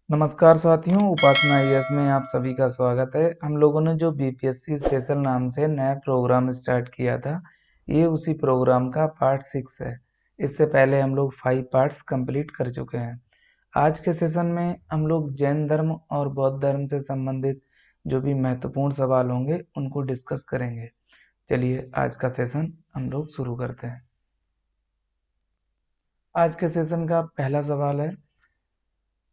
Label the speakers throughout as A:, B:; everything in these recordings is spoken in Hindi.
A: नमस्कार साथियों, उपासना आईएएस में आप सभी का स्वागत है। हम लोगों ने जो बीपीएससी स्पेशल नाम से नया प्रोग्राम स्टार्ट किया था, ये उसी प्रोग्राम का पार्ट 6 है। इससे पहले हम लोग 5 पार्ट्स कंप्लीट कर चुके हैं। आज के सेशन में हम लोग जैन धर्म और बौद्ध धर्म से संबंधित जो भी महत्वपूर्ण सवाल होंगे उनको डिस्कस करेंगे। चलिए आज का सेशन हम लोग शुरू करते हैं। आज के सेशन का पहला सवाल है,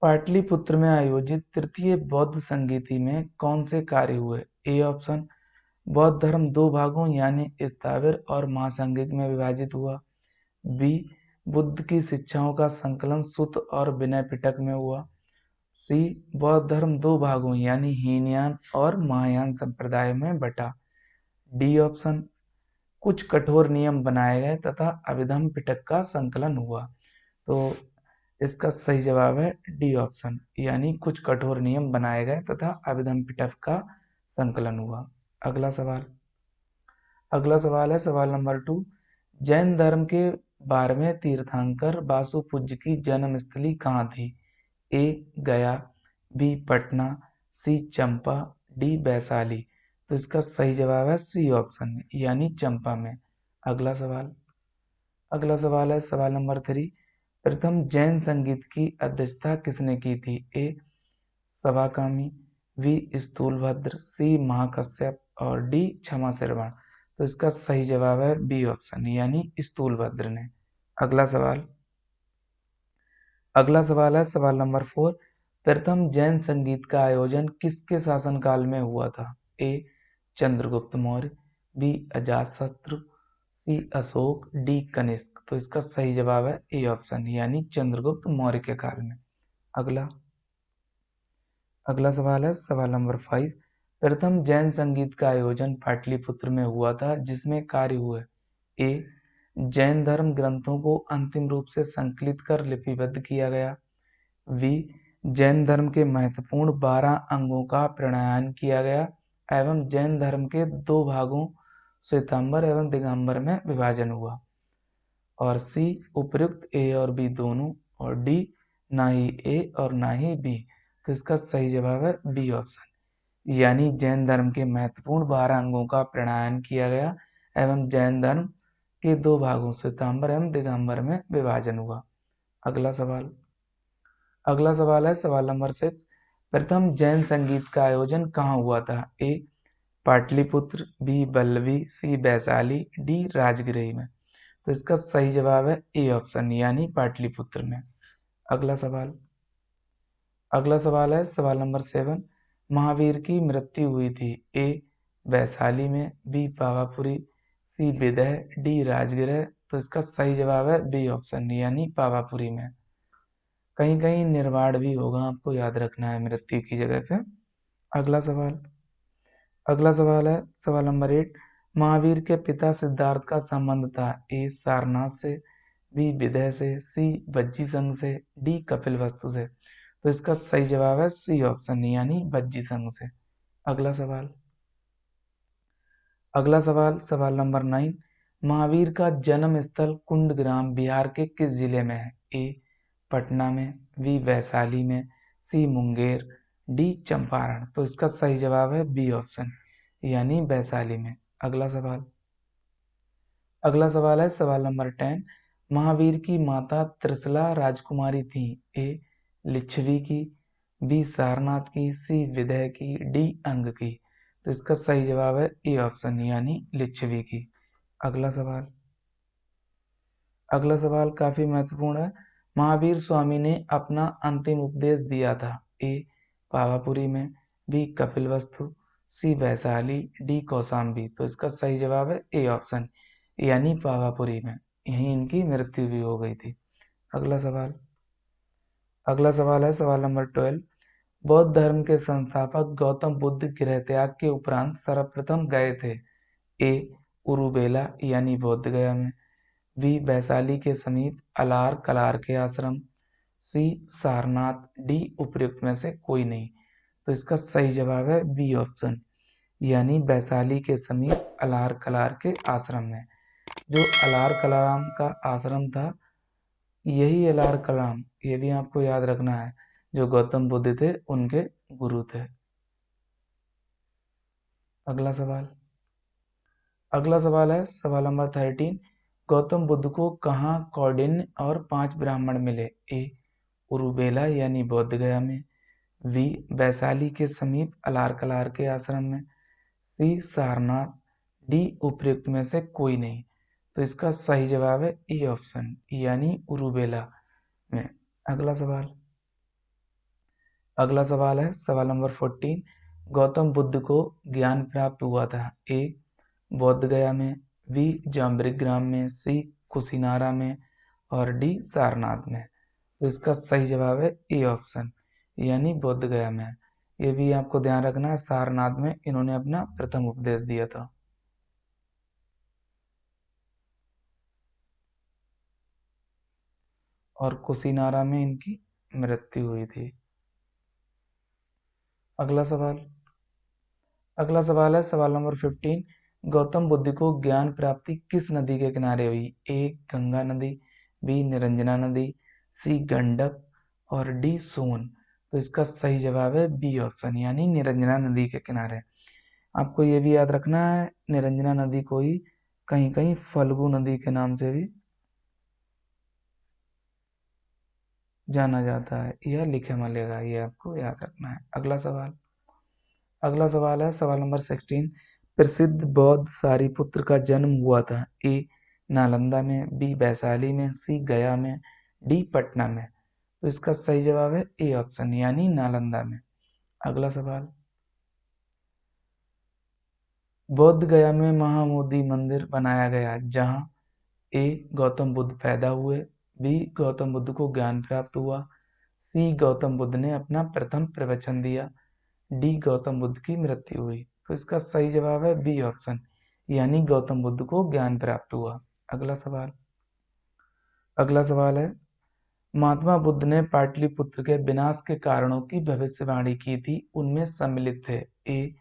A: पाटलिपुत्र में आयोजित तृतीय बौद्ध संगीति में कौन से कार्य हुए? ए ऑप्शन, बौद्ध धर्म दो भागों यानी स्थावर और महासंगीत में विभाजित हुआ। बी, बुद्ध की शिक्षाओं का संकलन सुत्त और विनय पिटक में हुआ। सी, बौद्ध धर्म दो भागों यानी हीनयान और महायान संप्रदाय में बटा। डी ऑप्शन, कुछ कठोर नियम बनाए गए तथा अभिधम पिटक का संकलन हुआ। तो इसका सही जवाब है डी ऑप्शन, यानी कुछ कठोर नियम बनाए गए तथा अभिधम पिटक का संकलन हुआ। अगला सवाल है सवाल नंबर 2। जैन धर्म के 12वें तीर्थंकर वासुपूज्य की जन्मस्थली कहाँ थी? ए गया, बी पटना, सी चंपा, डी वैशाली। तो इसका सही जवाब है सी ऑप्शन, यानी चंपा में। अगला सवाल अगला सवाल है सवाल नंबर 3। प्रथम जैन संगीत की अध्यक्षता किसने की थी? ए सवाकामी, बी स्थूलभद्र, सी महाकश्यप और डी क्षमा श्रवण। तो इसका सही जवाब है बी ऑप्शन, यानी स्थूलभद्र ने। अगला सवाल अगला सवाल है सवाल नंबर 4। प्रथम जैन संगीत का आयोजन किसके शासनकाल में हुआ था? ए चंद्रगुप्त मौर्य, बी अजातशत्रु, सी अशोक, डी कनिष्क। तो इसका सही जवाब है ए ऑप्शन, यानी चंद्रगुप्त मौर्य के काल में। अगला अगला सवाल है सवाल नंबर 5। प्रथम जैन संगीत का आयोजन पाटलिपुत्र में हुआ था, जिसमें कार्य हुए। ए जैन धर्म ग्रंथों को अंतिम रूप से संकलित कर लिपिबद्ध किया गया। बी जैन धर्म के महत्वपूर्ण 12 अंगों का प्रणयन किया गया एवं जैन धर्म के दो भागों श्वेतांबर एवं दिगंबर में विभाजन हुआ। और सी उपर्युक्त ए और बी दोनों, और डी ना ही ए और ना ही बी। तो इसका सही जवाब है बी ऑप्शन, यानी जैन धर्म के महत्वपूर्ण 12 अंगों का प्रणयन किया गया एवं जैन धर्म के दो भागों श्वेतांबर एवं दिगंबर में विभाजन हुआ। अगला सवाल अगला सवाल है सवाल नंबर 6। प्रथम जैन संगीत का आयोजन कहाँ हुआ था? ए पाटलिपुत्र, बी बल्लवी, सी वैशाली, डी राजगृह में। तो इसका सही जवाब है ए ऑप्शन, यानी पाटलिपुत्र में। अगला सवाल अगला सवाल है सवाल नंबर 7। महावीर की मृत्यु हुई थी। ए वैशाली में, बी पावापुरी, सी विदय, डी राजगृह। तो इसका सही जवाब है बी ऑप्शन, यानी पावापुरी में। कहीं कहीं निर्वाण भी होगा, आपको याद रखना है मृत्यु की जगह पे। अगला सवाल अगला सवाल है सवाल नंबर 8। महावीर के पिता सिद्धार्थ का संबंध था। ए सारनाथ से, बी विदय से, सी बज्जी संघ से, डी कपिल वस्तु से। तो इसका सही जवाब है सी ऑप्शन, यानी बज्जी संघ से। अगला सवाल सवाल नंबर 9। महावीर का जन्म स्थल कुंडग्राम बिहार के किस जिले में है? ए पटना में, बी वैशाली में, सी मुंगेर, डी चंपारण। तो इसका सही जवाब है बी ऑप्शन, यानी वैशाली में। अगला सवाल है सवाल नंबर 10। महावीर की माता त्रिशला राजकुमारी थी। ए लिच्छवी की, बी सारनाथ की, सी विदय की, डी अंग की। तो इसका सही जवाब है ए ऑप्शन, यानी लिच्छवी की। अगला सवाल अगला सवाल काफी महत्वपूर्ण है। महावीर स्वामी ने अपना अंतिम उपदेश दिया था। ए पावापुरी में, बी कपिलवस्तु, सी वैशाली, डी कौशाम्बी। तो इसका सही जवाब है ए ऑप्शन, यानी पावापुरी में। यहीं इनकी मृत्यु भी हो गई थी। अगला सवाल है सवाल नंबर 12। बौद्ध धर्म के संस्थापक गौतम बुद्ध गृह त्याग के उपरांत सर्वप्रथम गए थे। ए उरुबेला यानी बौद्ध गया में, बी वैशाली के समीप अलार कलार के आश्रम, सी सारनाथ, डी उपर्युक्त में से कोई नहीं। तो इसका सही जवाब है बी ऑप्शन, यानी वैशाली के समीप अलार कलार के आश्रम में। जो अलार कलाम का आश्रम था, यही अलार कलाम, ये भी आपको याद रखना है, जो गौतम बुद्ध थे उनके गुरु थे। अगला सवाल। अगला सवाल है सवाल नंबर 13। गौतम बुद्ध को कहाँ कौंडिन्य और 5 ब्राह्मण मिले? ए उरुबेला यानी बोध गया में, बी वैशाली के समीप अलारकलार के आश्रम में, सी सारनाथ, डी उपर्युक्त में से कोई नहीं। तो इसका सही जवाब है ए ऑप्शन यानी उरुबेला में। अगला सवाल। अगला सवाल है सवाल नंबर 14। गौतम बुद्ध को ज्ञान प्राप्त हुआ था? ए बोध गया में, बी जाम्बरिक ग्राम में, सी कुशीनारा में और डी सारनाथ में। तो इसका सही जवाब है ए ऑप्शन यानी बोध गया में। ये भी आपको ध्यान रखना है, सारनाथ में इन्होंने अपना प्रथम उपदेश दिया था। और कुशीनारा में इनकी मृत्यु हुई थी। अगला सवाल। अगला सवाल है सवाल नंबर 15। गौतम बुद्ध को ज्ञान प्राप्ति किस नदी के किनारे हुई? ए गंगा नदी, बी निरंजना नदी, सी गंडक और डी सोन। तो इसका सही जवाब है बी ऑप्शन यानी निरंजना नदी के किनारे। आपको ये भी याद रखना है, निरंजना नदी को ही कहीं कहीं फल्गु नदी के नाम से भी जाना जाता है। यह लिखे मिलेगा, ये आपको याद रखना है। अगला सवाल। अगला सवाल है सवाल नंबर 16। प्रसिद्ध बौद्ध सारिपुत्र का जन्म हुआ था? ए नालंदा में, बी वैशाली में, सी गया में, डी पटना में। तो इसका सही जवाब है ए ऑप्शन यानी नालंदा में। अगला सवाल। बौद्ध गया में महाबोधि मंदिर बनाया गया जहां ए गौतम बुद्ध पैदा हुए, बी गौतम बुद्ध को ज्ञान प्राप्त हुआ, सी गौतम बुद्ध ने अपना प्रथम प्रवचन दिया, डी गौतम बुद्ध की मृत्यु हुई। तो इसका सही जवाब है बी ऑप्शन यानी गौतम बुद्ध को ज्ञान प्राप्त हुआ। अगला सवाल। अगला सवाल है महात्मा बुद्ध ने पाटलिपुत्र के विनाश के कारणों की भविष्यवाणी की थी, उनमें सम्मिलित थे? ए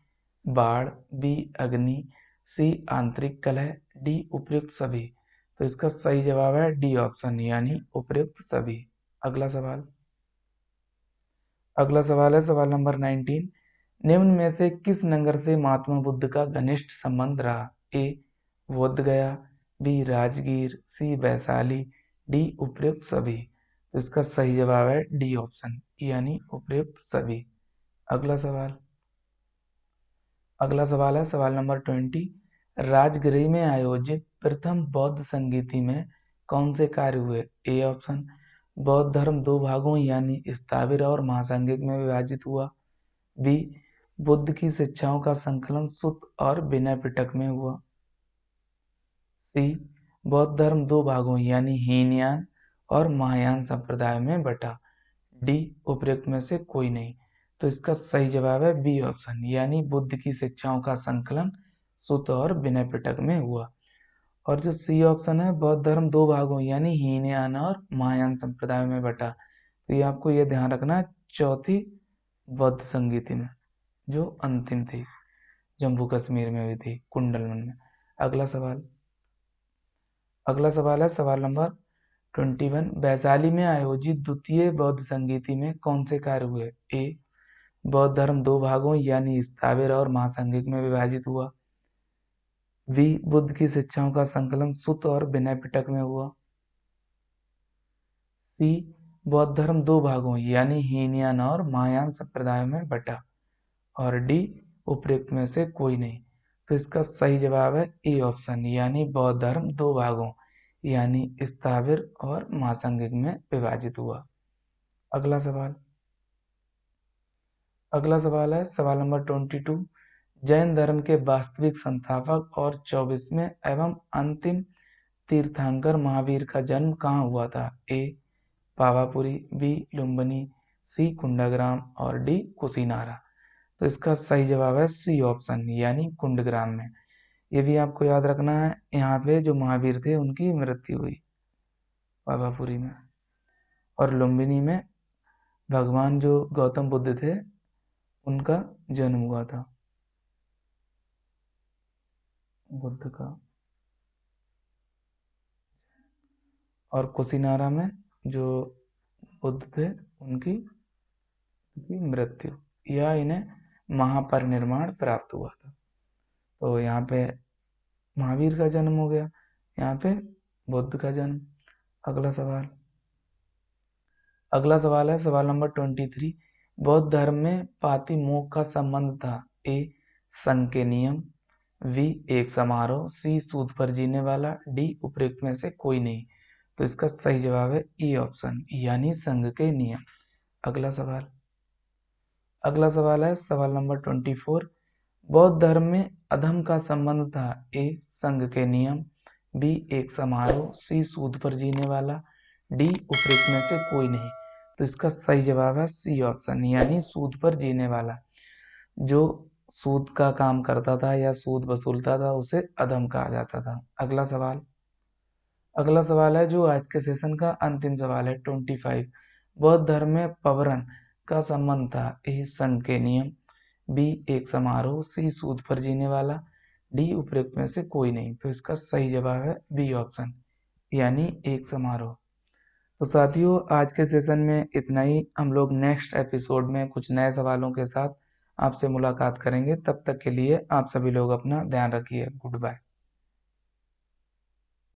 A: बाढ़, बी अग्नि, सी आंतरिक कलह, डी उपर्युक्त सभी। तो इसका सही जवाब है डी ऑप्शन यानी उपर्युक्त सभी। अगला सवाल। अगला सवाल है सवाल नंबर 19। निम्न में से किस नगर से महात्मा बुद्ध का घनिष्ठ संबंध रहा? ए बोध गया, बी राजगीर, सी वैशाली, डी उपर्युक्त सभी। तो इसका सही जवाब है डी ऑप्शन यानी उपर्युक्त सभी। अगला सवाल। अगला सवाल है सवाल नंबर 20। राजगृह में आयोजित प्रथम बौद्ध संगीति में कौन से कार्य हुए? ए ऑप्शन बौद्ध धर्म दो भागों यानी स्थाविर और महासांगिक में विभाजित हुआ, बी बुद्ध की शिक्षाओं का संकलन सुत्त और विनय पिटक में हुआ, सी बौद्ध धर्म दो भागों यानी हीनयान और महायान संप्रदाय में बटा, डी उपर्युक्त में से कोई नहीं। तो इसका सही जवाब है बी ऑप्शन यानी बुद्ध की शिक्षाओं का संकलन सुत्त और विनय पिटक में हुआ। और जो सी ऑप्शन है बौद्ध धर्म दो भागों यानी हीनयान और महायान संप्रदाय में बटा, तो ये आपको ये ध्यान रखना है चौथी बौद्ध संगीति में जो अंतिम थी, जम्मू कश्मीर में हुई थी कुंडलवन में। अगला सवाल। अगला सवाल है सवाल नंबर 21। वैशाली में आयोजित द्वितीय बौद्ध संगीति में कौन से कार्य हुए? ए बौद्ध धर्म दो भागों यानी स्थाविर और महासांगिक में विभाजित हुआ, बी बुद्ध की शिक्षाओं का संकलन सुत्त और विनय पिटक में हुआ, सी बौद्ध धर्म दो भागों यानी हीनयान और महायान संप्रदाय में बटा और डी उपर्युक्त में से कोई नहीं। तो इसका सही जवाब है ए ऑप्शन यानी बौद्ध धर्म दो भागों यानी स्थाविर और महासांगिक में विभाजित हुआ। अगला सवाल। अगला सवाल है सवाल नंबर 22। जैन धर्म के वास्तविक संस्थापक और 24वें एवं अंतिम तीर्थंकर महावीर का जन्म कहाँ हुआ था? ए पावापुरी, बी लुम्बिनी, सी कुंडाग्राम और डी कुशीनारा। तो इसका सही जवाब है सी ऑप्शन यानी कुंडग्राम में। ये भी आपको याद रखना है, यहाँ पे जो महावीर थे उनकी मृत्यु हुई पावापुरी में, और लुम्बिनी में भगवान जो गौतम बुद्ध थे उनका जन्म हुआ था, बुद्ध का। और कुशीनारा में जो बुद्ध थे उनकी की मृत्यु, या इन्हें महापरिनिर्वाण प्राप्त हुआ था। तो यहाँ पे महावीर का जन्म हो गया, यहाँ पे बुद्ध का जन्म। अगला सवाल, अगला सवाल है सवाल नंबर 23। बौद्ध धर्म में पातिमोक्ष का संबंध था। ए संघ के नियम, वी एक समारोह, सी सूद पर जीने वाला, डी उपरोक्त में से कोई नहीं। तो इसका सही जवाब है ई ऑप्शन, यानी संघ के नियम। अगला सवाल, अगला सवाल है सवाल नंबर 24। बौद्ध धर्म में अधम का संबंध था। ए संघ के नियम, बी एक समारोह, सी सूद पर जीने वाला, डी उपरोक्त में से कोई नहीं। तो इसका सही जवाब है सी ऑप्शन, यानी सूद पर जीने वाला। जो सूद का काम करता था या सूद वसूलता था उसे अधम कहा जाता था। अगला सवाल, अगला सवाल है जो आज के सेशन का अंतिम सवाल है 25। बौद्ध धर्म में पवरन का संबंध था। ए संघ के नियम, बी एक समारोह, सी सूद पर जीने वाला, डी उपरोक्त में से कोई नहीं। तो इसका सही जवाब है बी ऑप्शन, यानी एक समारोह। तो साथियों आज के सेशन में इतना ही। हम लोग नेक्स्ट एपिसोड में कुछ नए सवालों के साथ आपसे मुलाकात करेंगे। तब तक के लिए आप सभी लोग अपना ध्यान रखिए। Good bye.